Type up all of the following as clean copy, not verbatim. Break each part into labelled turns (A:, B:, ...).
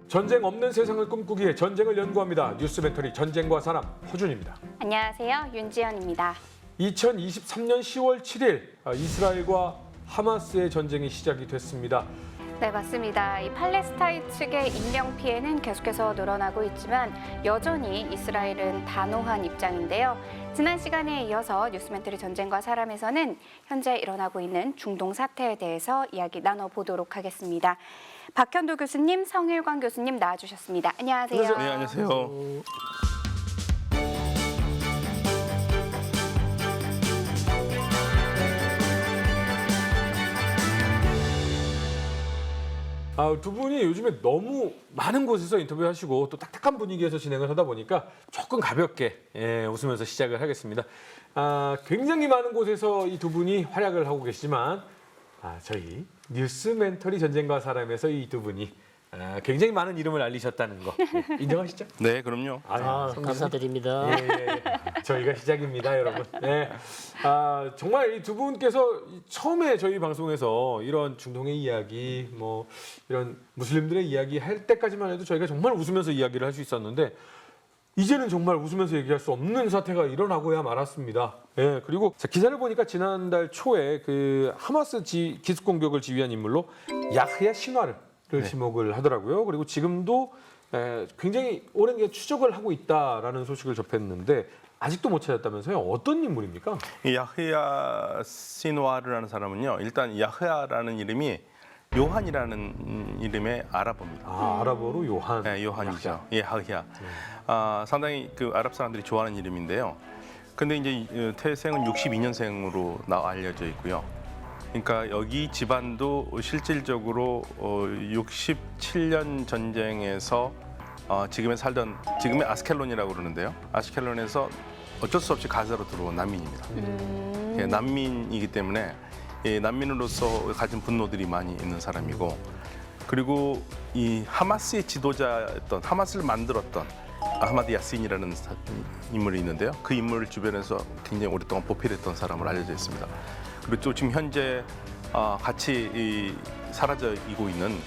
A: 전쟁 없는 세상을 꿈꾸기에 전쟁을 연구합니다. 뉴스 멘토리 전쟁과 사람 허준입니다.
B: 안녕하세요. 윤지연입니다.
A: 2023년 10월 7일 이스라엘과 하마스의 전쟁이 시작이 됐습니다.
B: 네, 맞습니다. 이 팔레스타인 측의 인명 피해는 계속해서 늘어나고 있지만 여전히 이스라엘은 단호한 입장인데요. 지난 시간에 이어서 뉴스멘토리 전쟁과 사람에서는 현재 일어나고 있는 중동 사태에 대해서 이야기 나눠보도록 하겠습니다. 박현도 교수님, 성일광 교수님 나와주셨습니다. 안녕하세요.
C: 네, 안녕하세요.
A: 두 분이 요즘에 너무 많은 곳에서 인터뷰하시고 또 딱딱한 분위기에서 진행을 하다 보니까 조금 가볍게 웃으면서 시작을 하겠습니다. 굉장히 많은 곳에서 이 두 분이 활약을 하고 계시지만 저희 뉴스 멘토리 전쟁과 사람에서 이 두 분이 굉장히 많은 이름을 알리셨다는 거 인정하시죠?
C: 네, 그럼요.
D: 감사드립니다.
A: 예, 저희가 시작입니다, 여러분. 네. 정말 이 두 분께서 처음에 저희 방송에서 이런 중동의 이야기, 뭐 이런 무슬림들의 이야기 할 때까지만 해도 저희가 정말 웃으면서 이야기를 할 수 있었는데 이제는 정말 웃으면서 얘기할 수 없는 사태가 일어나고야 말았습니다. 예, 그리고 기사를 보니까 지난달 초에 그 하마스 기습 공격을 지휘한 인물로 야흐야 신화를 지목을 하더라고요. 그리고 지금도 굉장히 오랜 추적을 하고 있다라는 소식을 접했는데 아직도 못 찾았다면서요? 어떤 인물입니까?
C: 이 야흐야 시누아르라는 사람은요. 일단 야흐야라는 이름이 요한이라는 이름의 아랍어입니다.
A: 아랍어로 요한.
C: 네, 요한이죠. 예, 야흐야. 상당히 그 아랍 사람들이 좋아하는 이름인데요. 근데 이제 태생은 62년생으로 알려져 있고요. 그러니까 여기 집안도 실질적으로 67년 전쟁에서 지금의 아스켈론이라고 그러는데요. 아스켈론에서 어쩔 수 없이 가자로 들어온 난민입니다. 난민이기 때문에 난민으로서 가진 분노들이 많이 있는 사람이고, 그리고 이 하마스의 지도자였던, 하마스를 만들었던 아흐마드 야신이라는 인물이 있는데요. 그 인물 주변에서 굉장히 오랫동안 보필했던 사람으로 알려져 있습니다. 그리고 또 지금 현재 같이 사라지고 있는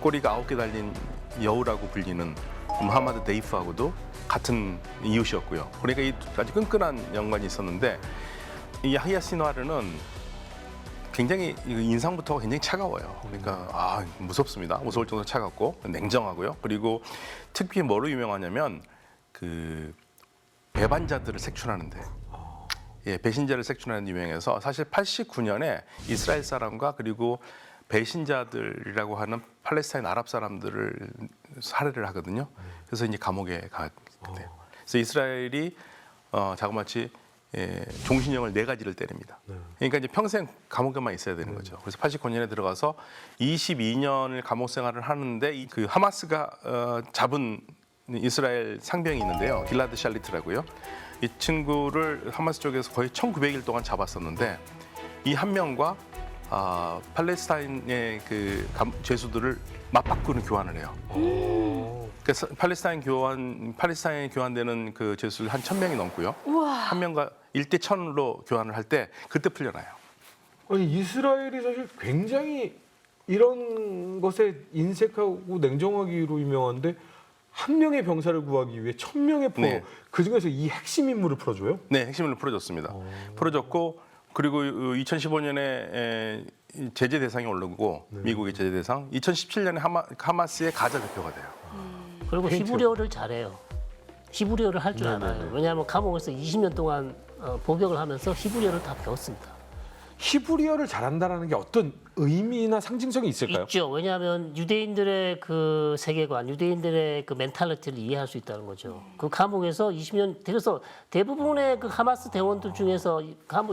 C: 꼬리가 9개 달린 여우라고 불리는 무하마드 데이프하고도 같은 이웃이었고요. 그러니까 이 아주 끈끈한 연관이 있었는데 이 야흐야 시누아르는 굉장히 인상부터가 굉장히 차가워요. 그러니까 무섭습니다. 무서울 정도로 차갑고 냉정하고요. 그리고 특히 뭐로 유명하냐면 그 배반자들을 색출하는데. 예, 배신자를 색출하는 데 유명해서 사실 89년에 이스라엘 사람과 그리고 배신자들이라고 하는 팔레스타인 아랍 사람들을 살해를 하거든요. 그래서 이제 감옥에 가게 돼요. 그래서 이스라엘이 자그마치 종신형을 4가지를 때립니다. 그러니까 이제 평생 감옥에만 있어야 되는 거죠. 그래서 89년에 들어가서 22년을 감옥 생활을 하는데 그 하마스가 잡은 이스라엘 상병이 있는데요. 길라드 샬리트라고요. 이 친구를 하마스 쪽에서 거의 1900일 동안 잡았었는데 이 한 명과 팔레스타인의 그 죄수들을 맞바꾸는 교환을 해요. 그래서 팔레스타인에 교환되는 그 죄수들 한 1000명이 넘고요. 한 명과 1대 1000으로 교환을 할 때 그때 풀려나요.
A: 아니 이스라엘이 사실 굉장히 이런 것에 인색하고 냉정하기로 유명한데 한 명의 병사를 구하기 위해 1000명의 그중에서 이 핵심 인물을 풀어줘요? 네,
C: 핵심을 풀어줬습니다. 풀어줬고 그리고 2015년에 제재 대상이 오르고 미국의 제재 대상, 2017년에 하마스의 가자 대표가 돼요.
D: 그리고 히브리어를 잘해요. 히브리어를 할 줄 알아요. 왜냐하면 감옥에서 20년 동안 복역을 하면서 히브리어를 다 배웠습니다.
A: 히브리어를 잘한다는 게 어떤 의미나 상징성이 있을까요?
D: 있죠. 왜냐하면 유대인들의 그 세계관, 유대인들의 그 멘탈리티를 이해할 수 있다는 거죠. 그 감옥에서 20년, 그래서 대부분의 그 하마스 대원들 중에서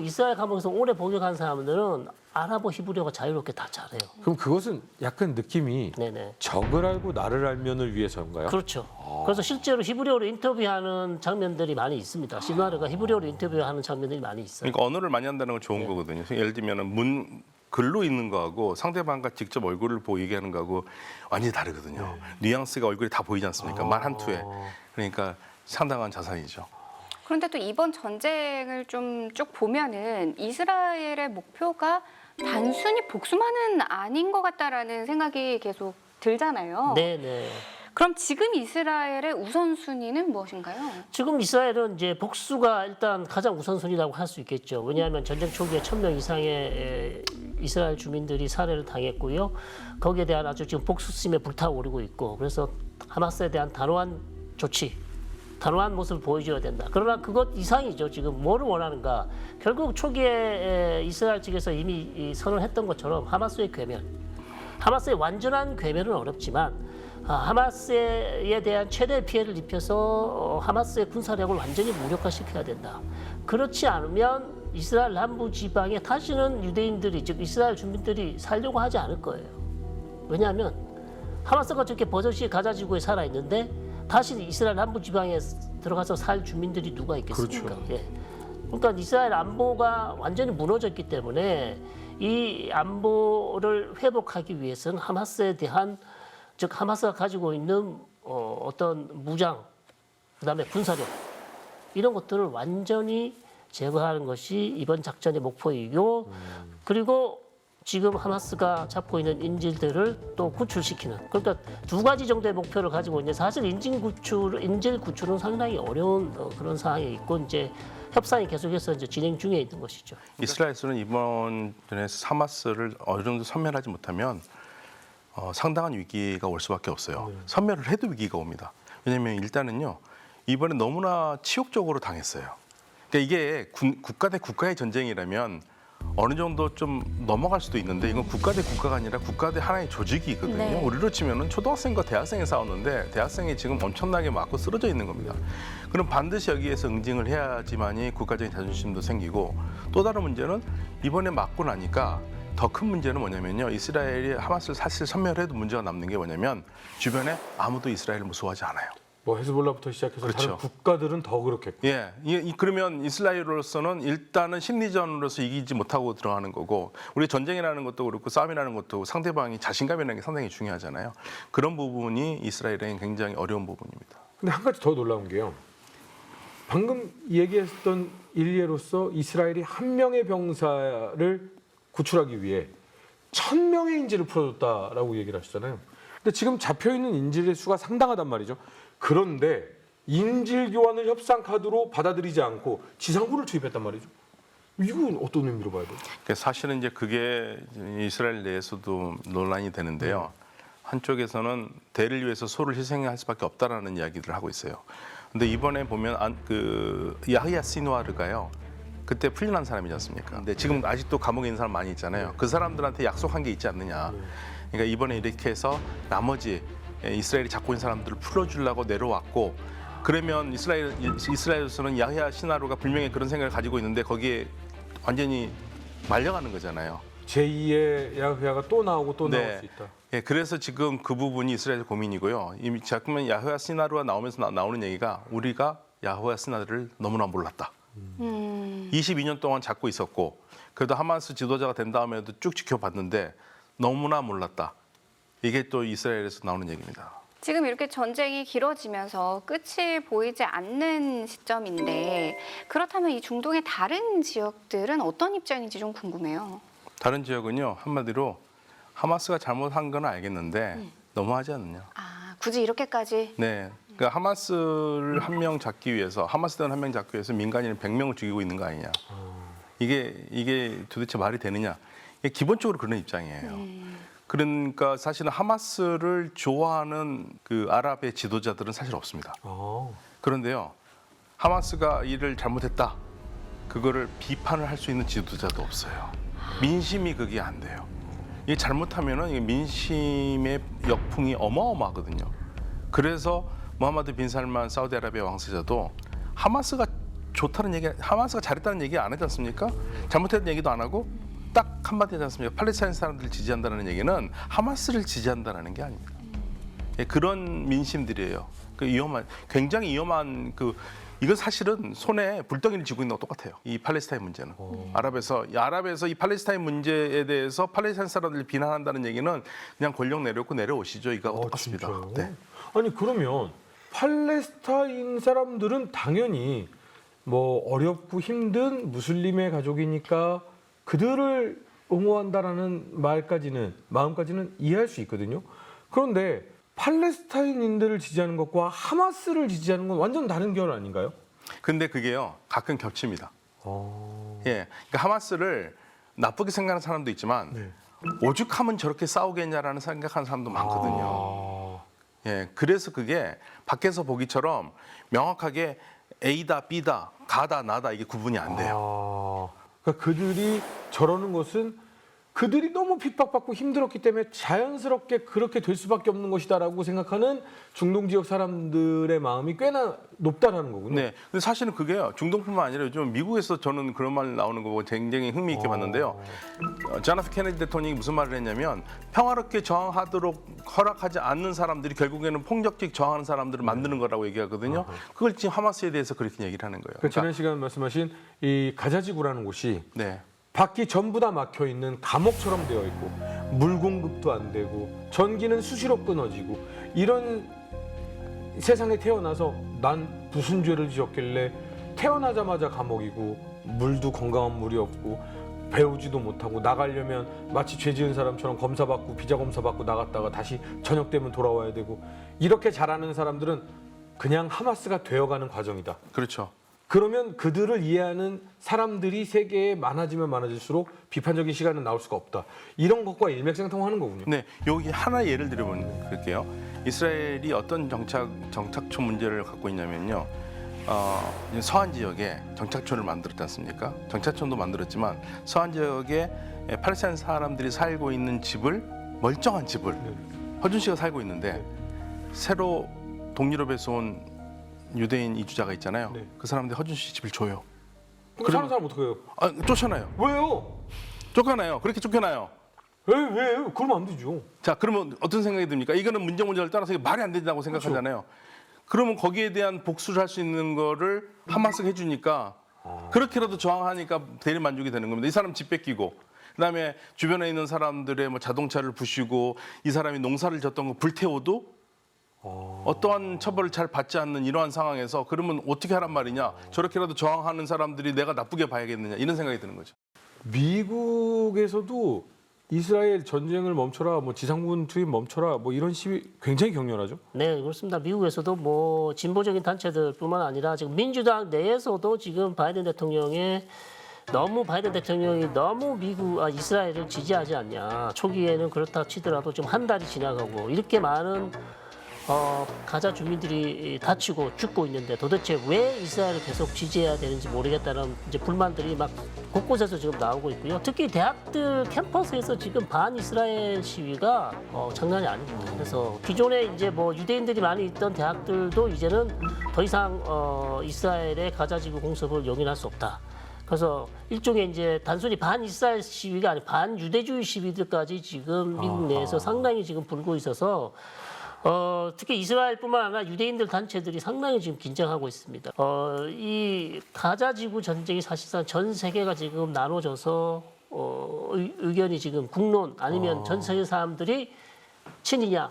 D: 이스라엘 감옥에서 오래 복역한 사람들은 아랍어 히브리어가 자유롭게 다 잘해요.
A: 그럼 그것은 약간 느낌이
D: 네네.
A: 적을 알고 나를 알면을 위해서인가요?
D: 그렇죠. 그래서 실제로 히브리어로 인터뷰하는 장면들이 많이 있습니다. 시누아르가 히브리어로 인터뷰하는 장면들이 많이 있어요.
C: 그러니까 언어를 많이 한다는 건 좋은 거거든요. 예를 들면은 글로 있는 거하고 상대방과 직접 얼굴을 보고 얘기하는 거하고 완전히 다르거든요. 뉘앙스가 얼굴에 다 보이지 않습니까? 말 한 투에. 그러니까 상당한 자산이죠.
B: 그런데 또 이번 전쟁을 좀 쭉 보면은 이스라엘의 목표가 단순히 복수만은 아닌 것 같다라는 생각이 계속 들잖아요.
D: 네네.
B: 그럼 지금 이스라엘의 우선순위는 무엇인가요?
D: 지금 이스라엘은 이제 복수가 일단 가장 우선순위라고 할 수 있겠죠. 왜냐하면 전쟁 초기에 1,000명 이상의 이스라엘 주민들이 살해를 당했고요. 거기에 대한 아주 지금 복수심에 불타오르고 있고, 그래서 하마스에 대한 단호한 조치, 단호한 모습을 보여줘야 된다. 그러나 그것 이상이죠. 지금 뭐를 원하는가? 결국 초기에 이스라엘 측에서 이미 선언했던 것처럼 하마스의 괴멸, 하마스의 완전한 괴멸은 어렵지만 하마스에 대한 최대 피해를 입혀서 하마스의 군사력을 완전히 무력화시켜야 된다. 그렇지 않으면 이스라엘 남부 지방에 다시는 유대인들이, 즉 이스라엘 주민들이 살려고 하지 않을 거예요. 왜냐하면 하마스가 저렇게 버젓이 가자 지구에 살아 있는데 다시 이스라엘 남부 지방에 들어가서 살 주민들이 누가 있겠습니까?
A: 그렇죠.
D: 예. 그러니까 이스라엘 안보가 완전히 무너졌기 때문에 이 안보를 회복하기 위해서는 하마스에 대한, 즉 하마스가 가지고 있는 어떤 무장, 그다음에 군사력 이런 것들을 완전히 제거하는 것이 이번 작전의 목표이고, 그리고 지금 하마스가 잡고 있는 인질들을 또 구출시키는, 그러니까 두 가지 정도의 목표를 가지고 있는데 사실 인질 구출은 상당히 어려운 그런 상황에 있고, 이제 협상이 계속해서 이제 진행 중에 있는 것이죠.
C: 이스라엘에서는 이번 전에 하마스를 어느 정도 섬멸하지 못하면 상당한 위기가 올 수밖에 없어요. 섬멸을 해도 위기가 옵니다. 왜냐하면 일단은요, 이번에 너무나 치욕적으로 당했어요. 그러니까 이게 국가 대 국가의 전쟁이라면 어느 정도 좀 넘어갈 수도 있는데, 이건 국가 대 국가가 아니라 국가 대 하나의 조직이거든요.
B: 네.
C: 우리로 치면은 초등학생과 대학생이 싸웠는데 대학생이 지금 엄청나게 맞고 쓰러져 있는 겁니다. 그럼 반드시 여기에서 응징을 해야지만이 국가적인 자존심도 생기고, 또 다른 문제는 이번에 맞고 나니까 더 큰 문제는 뭐냐면요, 이스라엘이 하마스를 사실 섬멸해도 문제가 남는 게 뭐냐면 주변에 아무도 이스라엘을 무서워하지 않아요.
A: 뭐 헤즈볼라부터 시작해서
C: 그렇죠.
A: 다른 국가들은 더 그렇겠고.
C: 예, 그러면 이스라엘로서는 일단은 심리전으로서 이기지 못하고 들어가는 거고, 우리 전쟁이라는 것도 그렇고 싸움이라는 것도 상대방이 자신감이라는 게 상당히 중요하잖아요. 그런 부분이 이스라엘에는 굉장히 어려운 부분입니다.
A: 근데 한 가지 더 놀라운 게요. 방금 얘기했던 일례로서 이스라엘이 한 명의 병사를 구출하기 위해 1,000명의 인질을 풀어줬다라고 얘기를 하시잖아요. 근데 지금 잡혀 있는 인질의 수가 상당하단 말이죠. 그런데 인질 교환을 협상 카드로 받아들이지 않고 지상군을 투입했단 말이죠. 이건 어떤 의미로 봐야 돼요?
C: 그러니까 사실은 이제 그게 이스라엘 내에서도 논란이 되는데요. 한쪽에서는 대를 위해서 소를 희생할 수밖에 없다라는 이야기들을 하고 있어요. 근데 이번에 보면 야흐야 시누아르가요, 그때 풀려난 사람이지 않습니까? 근데 지금 아직도 감옥에 있는 사람 많이 있잖아요. 그 사람들한테 약속한 게 있지 않느냐. 그러니까 이번에 이렇게 해서 나머지 이스라엘이 잡고 있는 사람들을 풀어주려고 내려왔고, 그러면 이스라엘에서는 야흐야 시나루가 분명히 그런 생각을 가지고 있는데 거기에 완전히 말려가는 거잖아요.
A: 제2의 야흐야가 또 나오고 또 나올 수 있다.
C: 예, 그래서 지금 그 부분이 이스라엘 고민이고요. 이미 자꾸만 야흐야 시나루가 나오면서 나오는 얘기가, 우리가 야흐야 시나루를 너무나 몰랐다. 22년 동안 잡고 있었고, 그래도 하마스 지도자가 된 다음에도 쭉 지켜봤는데 너무나 몰랐다. 이게 또 이스라엘에서 나오는 얘기입니다.
B: 지금 이렇게 전쟁이 길어지면서 끝이 보이지 않는 시점인데, 그렇다면 이 중동의 다른 지역들은 어떤 입장인지 좀 궁금해요.
C: 다른 지역은요, 한마디로 하마스가 잘못한 건 알겠는데 너무하지 않느냐.
B: 아, 굳이 이렇게까지?
C: 네, 그러니까 하마스를 한 명 잡기 위해서, 하마스단 한 명 잡기 위해서 민간인 100명을 죽이고 있는 거 아니냐. 이게 도대체 말이 되느냐. 이게 기본적으로 그런 입장이에요. 그러니까 사실은 하마스를 좋아하는 그 아랍의 지도자들은 사실 없습니다. 그런데요, 하마스가 일을 잘못했다, 그거를 비판을 할 수 있는 지도자도 없어요. 민심이 그게 안 돼요. 이게 잘못하면은 이게 민심의 역풍이 어마어마하거든요. 그래서 무하마드 빈 살만 사우디아라비아 왕세자도 하마스가 좋다는 얘기, 하마스가 잘했다는 얘기 안 하지 않습니까? 잘못했다는 얘기도 안 하고 딱 한마디 하지 않습니까? 팔레스타인 사람들을 지지한다는 얘기는 하마스를 지지한다는 게 아닙니다. 예, 그런 민심들이에요. 그 굉장히 위험한 이건 사실은 손에 불덩이를 쥐고 있는 거 똑같아요. 이 팔레스타인 문제는. 아랍에서 이 팔레스타인 문제에 대해서 팔레스타인 사람들을 비난한다는 얘기는 그냥 권력 내려놓고 내려오시죠. 이거 똑같습니다.
A: 진짜요?
C: 네.
A: 아니 그러면 팔레스타인 사람들은 당연히 뭐 어렵고 힘든 무슬림의 가족이니까 그들을 옹호한다라는 마음까지는 이해할 수 있거든요. 그런데 팔레스타인인들을 지지하는 것과 하마스를 지지하는 건 완전 다른 결 아닌가요?
C: 근데 그게요 가끔 겹칩니다. 예, 그러니까 하마스를 나쁘게 생각하는 사람도 있지만
A: 네.
C: 오죽하면 저렇게 싸우겠냐라는 생각하는 사람도 많거든요. 예, 그래서 그게 밖에서 보기처럼 명확하게 A다, B다, 가다, 나다 이게 구분이 안 돼요.
A: 그러니까 그들이 저러는 것은 그들이 너무 핍박받고 힘들었기 때문에 자연스럽게 그렇게 될 수밖에 없는 것이다라고 생각하는 중동 지역 사람들의 마음이 꽤나 높다라는 거군요.
C: 네, 근데 사실은 그게요 중동뿐만 아니라 요즘 미국에서 저는 그런 말 나오는 거 보고 굉장히 흥미있게 봤는데요. 존 F 케네디 대통령이 무슨 말을 했냐면 평화롭게 저항하도록 허락하지 않는 사람들이 결국에는 폭력적 저항하는 사람들을 만드는 거라고 얘기하거든요. 그걸 지금 하마스에 대해서 그렇게 얘기를 하는 거예요.
A: 그 지난 시간 말씀하신 이 가자지구라는 곳이
C: 네.
A: 밖이 전부 다 막혀 있는 감옥처럼 되어 있고 물 공급도 안 되고 전기는 수시로 끊어지고 이런 세상에 태어나서 난 무슨 죄를 지었길래 태어나자마자 감옥이고 물도 건강한 물이 없고 배우지도 못하고 나가려면 마치 죄 지은 사람처럼 검사받고 비자 검사받고 나갔다가 다시 저녁 되면 돌아와야 되고 이렇게 자라는 사람들은 그냥 하마스가 되어가는 과정이다.
C: 그렇죠.
A: 그러면 그들을 이해하는 사람들이 세계에 많아지면 많아질수록 비판적인 시각은 나올 수가 없다. 이런 것과 일맥상통하는 거군요.
C: 네, 여기 하나 예를 들어보면 그럴게요. 이스라엘이 어떤 정착처 문제를 갖고 있냐면요. 서한 지역에 정착촌을 만들었지 않습니까? 정착촌도 만들었지만 서한 지역에 팔레스타인 사람들이 살고 있는 집을 멀쩡한 집을 허준 씨가 살고 있는데 새로 동유럽에서 온 유대인 이주자가 있잖아요.
A: 네.
C: 그 사람들 허준 씨 집을 줘요.
A: 그럼 사는 사람 어떻게 해요?
C: 아, 쫓아나요.
A: 왜요?
C: 쫓겨나요. 그렇게 쫓겨나요.
A: 왜? 그러면 안 되죠.
C: 자, 그러면 어떤 생각이 듭니까? 이거는 문제를 따라서 이게 말이 안 된다고 생각하잖아요. 그러면 거기에 대한 복수를 할 수 있는 거를 하마스가 해주니까 그렇게라도 저항하니까 대리 만족이 되는 겁니다. 이 사람 집 뺏기고 그다음에 주변에 있는 사람들의 뭐 자동차를 부수고 이 사람이 농사를 졌던 거 불태워도 어떠한 처벌을 잘 받지 않는 이러한 상황에서 그러면 어떻게 하란 말이냐? 저렇게라도 저항하는 사람들이 내가 나쁘게 봐야겠느냐 이런 생각이 드는 거죠.
A: 미국에서도 이스라엘 전쟁을 멈춰라, 뭐 지상군 투입 멈춰라, 뭐 이런 시위 굉장히 격렬하죠.
D: 네, 그렇습니다. 미국에서도 뭐 진보적인 단체들뿐만 아니라 지금 민주당 내에서도 지금 바이든 대통령이 너무 이스라엘을 지지하지 않냐. 초기에는 그렇다 치더라도 좀 한 달이 지나가고 이렇게 많은 가자 주민들이 다치고 죽고 있는데 도대체 왜 이스라엘을 계속 지지해야 되는지 모르겠다는 이제 불만들이 막 곳곳에서 지금 나오고 있고요. 특히 대학들 캠퍼스에서 지금 반 이스라엘 시위가 장난이 아닙니다. 그래서 기존에 이제 뭐 유대인들이 많이 있던 대학들도 이제는 더 이상 이스라엘의 가자지구 공습을 용인할 수 없다. 그래서 일종의 이제 단순히 반 이스라엘 시위가 아니라 반 유대주의 시위들까지 지금 미국 내에서 상당히 지금 불고 있어서 특히 이스라엘뿐만 아니라 유대인들 단체들이 상당히 지금 긴장하고 있습니다. 이 가자 지구 전쟁이 사실상 전 세계가 지금 나눠져서 의견이 지금 국론 아니면 전 세계 사람들이 친이냐,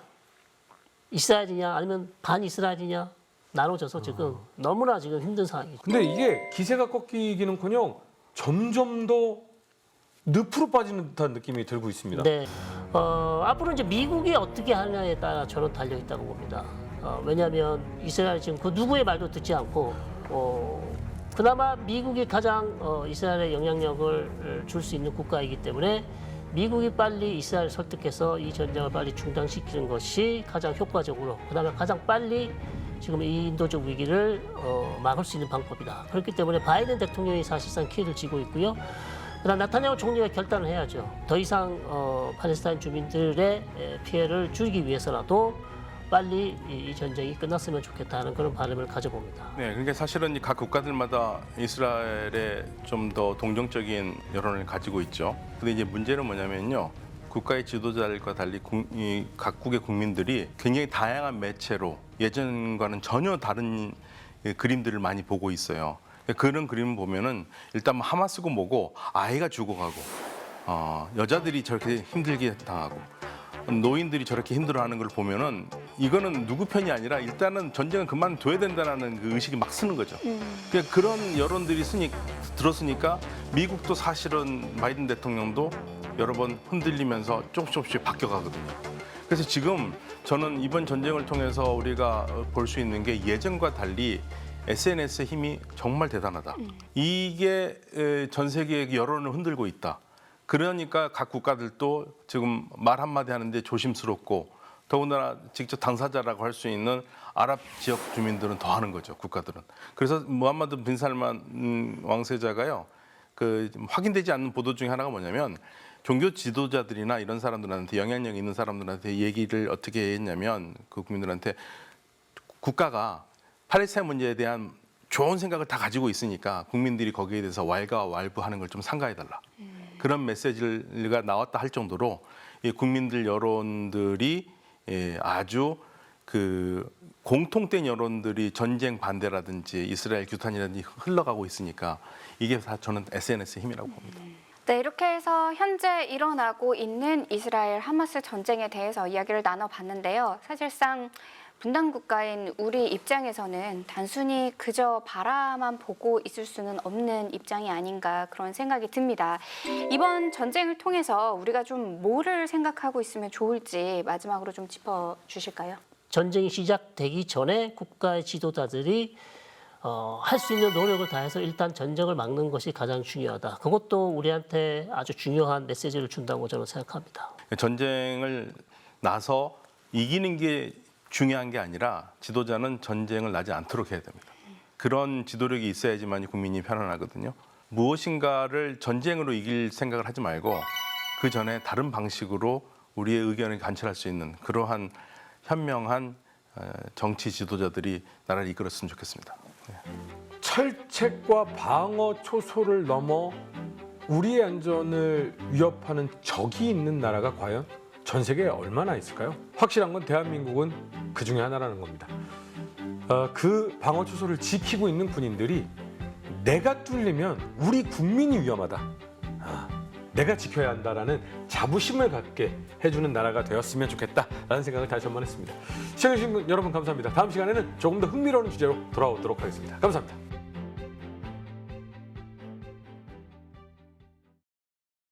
D: 이스라엘이냐 아니면 반 이스라엘이냐 나눠져서 지금 너무나 지금 힘든 상황이죠.
A: 근데 이게 기세가 꺾이기는커녕 점점 더 늪으로 빠지는 듯한 느낌이 들고 있습니다.
D: 네. 앞으로 이제 미국이 어떻게 하느냐에 따라 저는 달려 있다고 봅니다. 왜냐하면 이스라엘 지금 그 누구의 말도 듣지 않고 그나마 미국이 가장 이스라엘에 영향력을 줄 수 있는 국가이기 때문에 미국이 빨리 이스라엘을 설득해서 이 전쟁을 빨리 중단시키는 것이 가장 효과적으로 그다음에 가장 빨리 지금 이 인도적 위기를 막을 수 있는 방법이다. 그렇기 때문에 바이든 대통령이 사실상 키를 쥐고 있고요. 그다음 나타냐후 총리가 결단을 해야죠. 더 이상 팔레스타인 주민들의 피해를 줄이기 위해서라도 빨리 이 전쟁이 끝났으면 좋겠다는 그런 바람을 가져봅니다.
C: 네, 그러니까 사실은 각 국가들마다 이스라엘에 좀 더 동정적인 여론을 가지고 있죠. 근데 이제 문제는 뭐냐면요. 국가의 지도자들과 달리 이 각국의 국민들이 굉장히 다양한 매체로 예전과는 전혀 다른 그림들을 많이 보고 있어요. 그런 그림을 보면은 일단 뭐 하마스고 뭐고 아이가 죽어가고 여자들이 저렇게 힘들게 당하고 노인들이 저렇게 힘들어하는 걸 보면은 이거는 누구 편이 아니라 일단은 전쟁은 그만둬야 된다는 그 의식이 막 쓰는 거죠. 그러니까 그런 여론들이 들었으니까 미국도 사실은 바이든 대통령도 여러 번 흔들리면서 조금씩 바뀌어가거든요. 그래서 지금 저는 이번 전쟁을 통해서 우리가 볼 수 있는 게 예전과 달리 SNS의 힘이 정말 대단하다. 이게 전 세계의 여론을 흔들고 있다. 그러니까 각 국가들도 지금 말 한마디 하는데 조심스럽고 더군다나 직접 당사자라고 할 수 있는 아랍 지역 주민들은 더 하는 거죠, 국가들은. 그래서 무함마드 빈 살만 왕세자가요, 그 확인되지 않는 보도 중에 하나가 뭐냐면 종교 지도자들이나 이런 사람들한테 영향력 있는 사람들한테 얘기를 어떻게 했냐면 그 국민들한테 국가가 팔레스타인 문제에 대한 좋은 생각을 다 가지고 있으니까 국민들이 거기에 대해서 왈가왈부하는 걸 좀 삼가해달라. 그런 메시지가 나왔다 할 정도로 이 국민들 여론들이 아주 그 공통된 여론들이 전쟁 반대라든지 이스라엘 규탄이라든지 흘러가고 있으니까 이게 다 저는 SNS의 힘이라고 봅니다.
B: 네, 이렇게 해서 현재 일어나고 있는 이스라엘 하마스 전쟁에 대해서 이야기를 나눠봤는데요. 사실상 분단 국가인 우리 입장에서는 단순히 그저 바라만 보고 있을 수는 없는 입장이 아닌가 그런 생각이 듭니다. 이번 전쟁을 통해서 우리가 좀 뭐를 생각하고 있으면 좋을지 마지막으로 좀 짚어주실까요?
D: 전쟁이 시작되기 전에 국가의 지도자들이 할 수 있는 노력을 다해서 일단 전쟁을 막는 것이 가장 중요하다. 그것도 우리한테 아주 중요한 메시지를 준다고 저는 생각합니다.
C: 전쟁을 나서 이기는 게 중요한 게 아니라 지도자는 전쟁을 나지 않도록 해야 됩니다. 그런 지도력이 있어야지만 국민이 편안하거든요. 무엇인가를 전쟁으로 이길 생각을 하지 말고 그 전에 다른 방식으로 우리의 의견을 관철할 수 있는 그러한 현명한 정치 지도자들이 나라를 이끌었으면 좋겠습니다.
A: 철책과 방어 초소를 넘어 우리의 안전을 위협하는 적이 있는 나라가 과연 전 세계에 얼마나 있을까요? 확실한 건 대한민국은 그 중에 하나라는 겁니다. 그 방어 초소를 지키고 있는 군인들이 내가 뚫리면 우리 국민이 위험하다. 내가 지켜야 한다라는 자부심을 갖게 해주는 나라가 되었으면 좋겠다라는 생각을 다시 한번 했습니다. 시청해주신 여러분 감사합니다. 다음 시간에는 조금 더 흥미로운 주제로 돌아오도록 하겠습니다. 감사합니다.